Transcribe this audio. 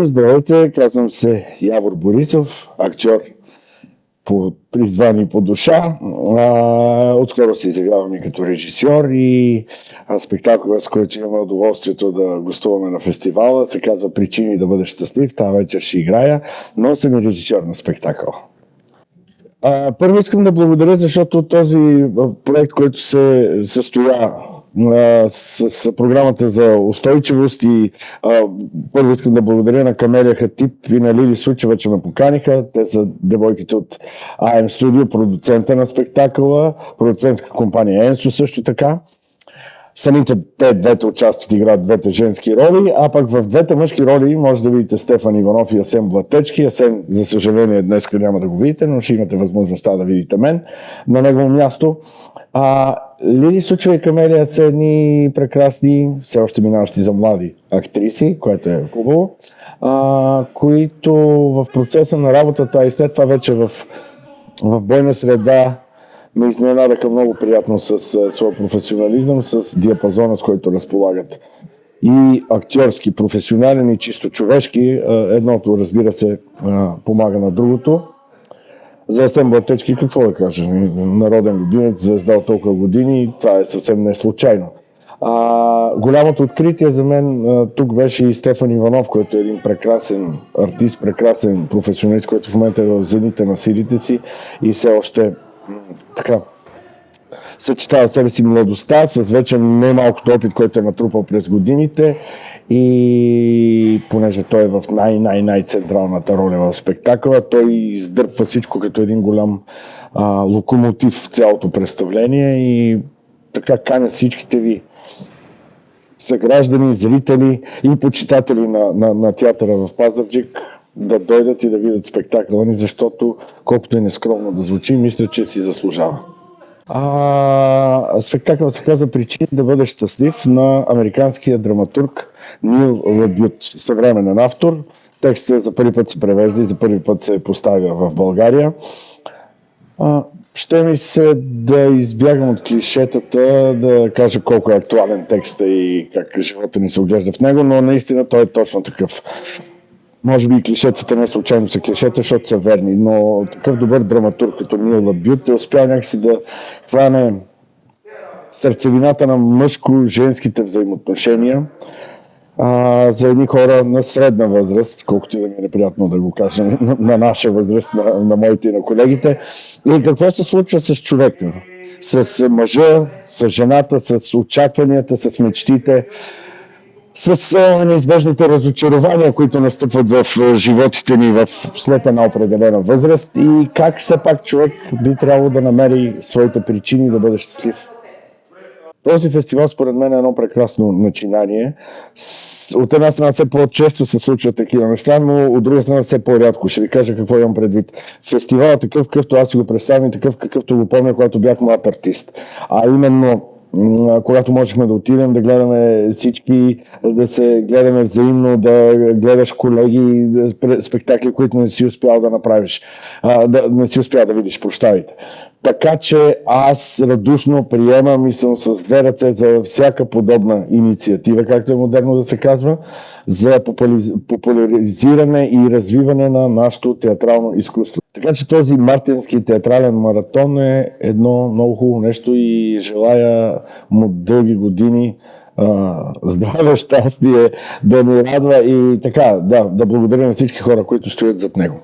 Здравейте, казвам се Явор Борисов, актьор по призвание по душа. Отскоро се изявявам и като режисьор и спектакъл, с който имаме удоволствието да гостуваме на фестивала, се казва "Причини да бъдеш щастлив". Тази вечер ще играя, но съм и режисьор на спектакъл. Първо искам да благодаря, защото този проект, който се състоя с програмата за устойчивост и първо искам да благодаря на Камелия Хатип и на Лили Сучева, че ме поканиха. Те са девойките от AM Studio, продуцента на спектакъла, продуцентска компания Енсо също така. Самите те двете участват, играят двете женски роли, а пък в двете мъжки роли може да видите Стефан Иванов и Асен Блатечки. Асен, за съжаление, днес няма да го видите, но ще имате възможността да видите мен на негово място. Лили Сучева и Камелия са едни прекрасни, все още минаващи за млади актриси, което е хубаво, които в процеса на работата и след това вече в бойна среда ме изненадаха много приятно с своя професионализъм, с диапазона, с който разполагат. И актьорски, професионален и чисто човешки. Едното, разбира се, помага на другото. За Асен Блатечки какво да кажа? Народен любимец, звезда от толкова години, това е съвсем не случайно. Голямото откритие за мен тук беше и Стефан Иванов, който е един прекрасен артист, прекрасен професионалист, който в момента е в зените на силите си и все още така съчетава себе си младостта с вече немалкото опит, който е натрупал през годините, и понеже той е в най-централната роля в спектакъла, той издърпва всичко като един голям локомотив в цялото представление и така каня всичките ви съграждани, зрители и почитатели на театъра в Пазарджик да дойдат и да видят спектакъла ни, защото колкото и нескромно да звучи, мисля, че си заслужава. Спектакъл се казва "Причини да бъдеш щастлив" на американския драматург Нил Лабют, съвременен автор. Текстът за първи път се превежда и за първи път се поставя в България. Ще ми се да избягам от клишетата, да кажа колко е актуален текстът и как живота ни се оглежда в него, но наистина той е точно такъв. Може би и клишетата не случайно са клишета, защото са верни, но такъв добър драматург като Нил Лабют е успял някакси да хване сърцевината на мъжко-женските взаимоотношения, за едни хора на средна възраст, колкото и да ми е неприятно да го кажа на наша възраст, на моите и на колегите. И какво се случва с човека? С мъжа, с жената, с очакванията, с мечтите, с неизбежните разочарования, които настъпват в животите ни след една определена възраст и как все пак човек би трябвало да намери своите причини да бъде щастлив. Този фестивал според мен е едно прекрасно начинание. От една страна все по-често се случват такива неща, но от друга страна все по-рядко. Ще ви кажа какво имам предвид. Фестивалът такъв, какъвто аз си го представям и такъв, какъвто го помня, когато бях млад артист. А именно когато можехме да отидем, да гледаме всички, да се гледаме взаимно, да гледаш колеги, спектакли, които не си успял да направиш, не си успял да видиш, прощавайте. Така че аз радушно приемам и съм с две ръце за всяка подобна инициатива, както е модерно да се казва, за популяризиране и развиване на нашето театрално изкуство. Така че този мартински театрален маратон е едно много хубаво нещо и желая му дълги години здраве, щастие, да ни радва и така, да благодаря на всички хора, които стоят зад него.